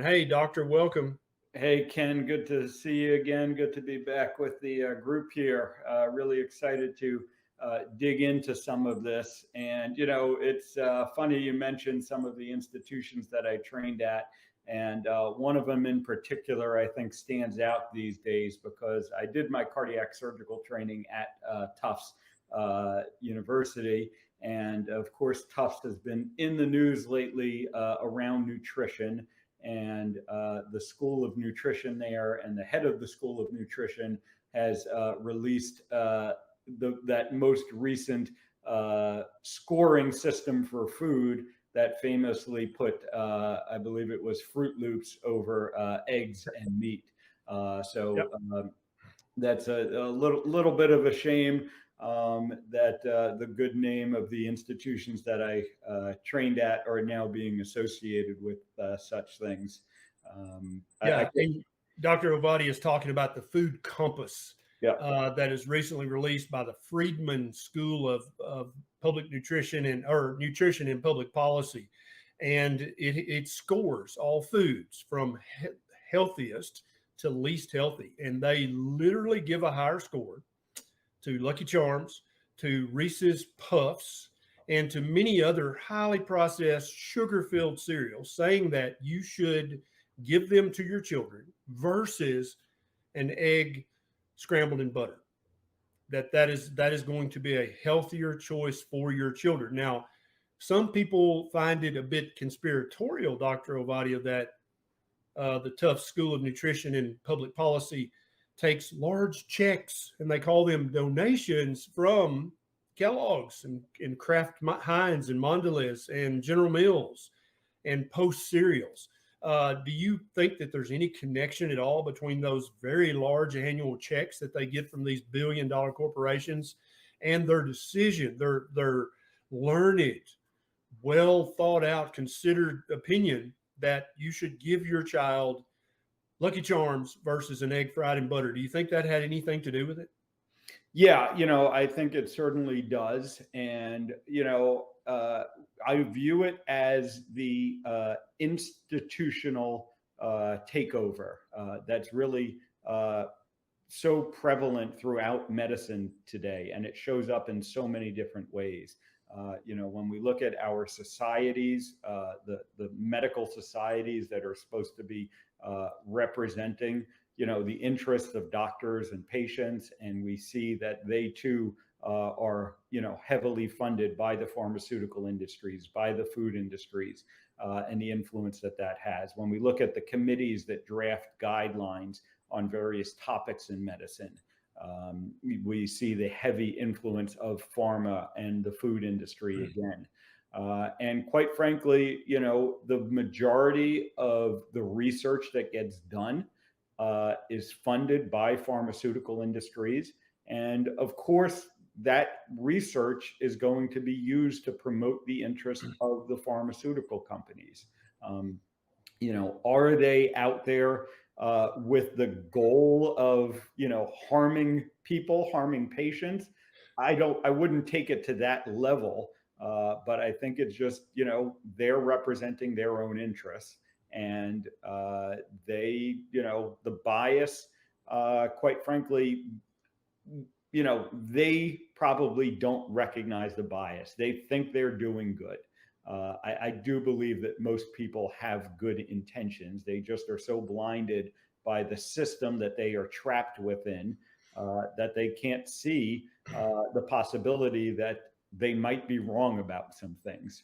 Hey, doctor, welcome. Hey, Ken, good to see you again. Good to be back with the group here. Really excited to dig into some of this. And, it's funny you mentioned some of the institutions that I trained at. And one of them in particular, I think, stands out these days because I did my cardiac surgical training at Tufts University. And of course, Tufts has been in the news lately around nutrition and the School of Nutrition there, and the head of the School of Nutrition has released that most recent scoring system for food that famously put, I believe it was Fruit Loops over eggs and meat. So Yep. that's a little bit of a shame that the good name of the institutions that I trained at are now being associated with such things. I Yeah. And Dr. Ovadia is talking about the food compass yeah, that is recently released by the Friedman School of Public Nutrition or Nutrition and Public Policy. And it scores all foods from healthiest to least healthy. And they literally give a higher score to Lucky Charms, to Reese's Puffs, and to many other highly processed, sugar filled cereals, saying that you should give them to your children versus an egg scrambled in butter. That is going to be a healthier choice for your children. Now, some people find it a bit conspiratorial, Dr. Ovadia, that the Tufts School of Nutrition and Public Policy takes large checks, and they call them donations from Kellogg's and Kraft Heinz and Mondelez and General Mills and Post cereals. Do you think that there's any connection at all between those very large annual checks that they get from these billion-dollar corporations and their decision, their learned, well thought out, considered opinion that you should give your child Lucky Charms versus an egg fried in butter? Do you think that had anything to do with it? yeah, I think it certainly does, and I view it as the institutional takeover that's really uh, so prevalent throughout medicine today, and it shows up in so many different ways. When we look at our societies, the medical societies that are supposed to be representing, the interests of doctors and patients, and we see that they too are, heavily funded by the pharmaceutical industries, by the food industries, and the influence that that has. When we look at the committees that draft guidelines on various topics in medicine. We see the heavy influence of pharma and the food industry again. And quite frankly, the majority of the research that gets done is funded by pharmaceutical industries. And of course, that research is going to be used to promote the interest of the pharmaceutical companies. Um, are they out there with the goal of harming people, harming patients? I wouldn't take it to that level, but I think it's just they're representing their own interests, and the bias, quite frankly, they probably don't recognize the bias. They think they're doing good. I do believe that most people have good intentions. They just are so blinded by the system that they are trapped within that they can't see the possibility that they might be wrong about some things.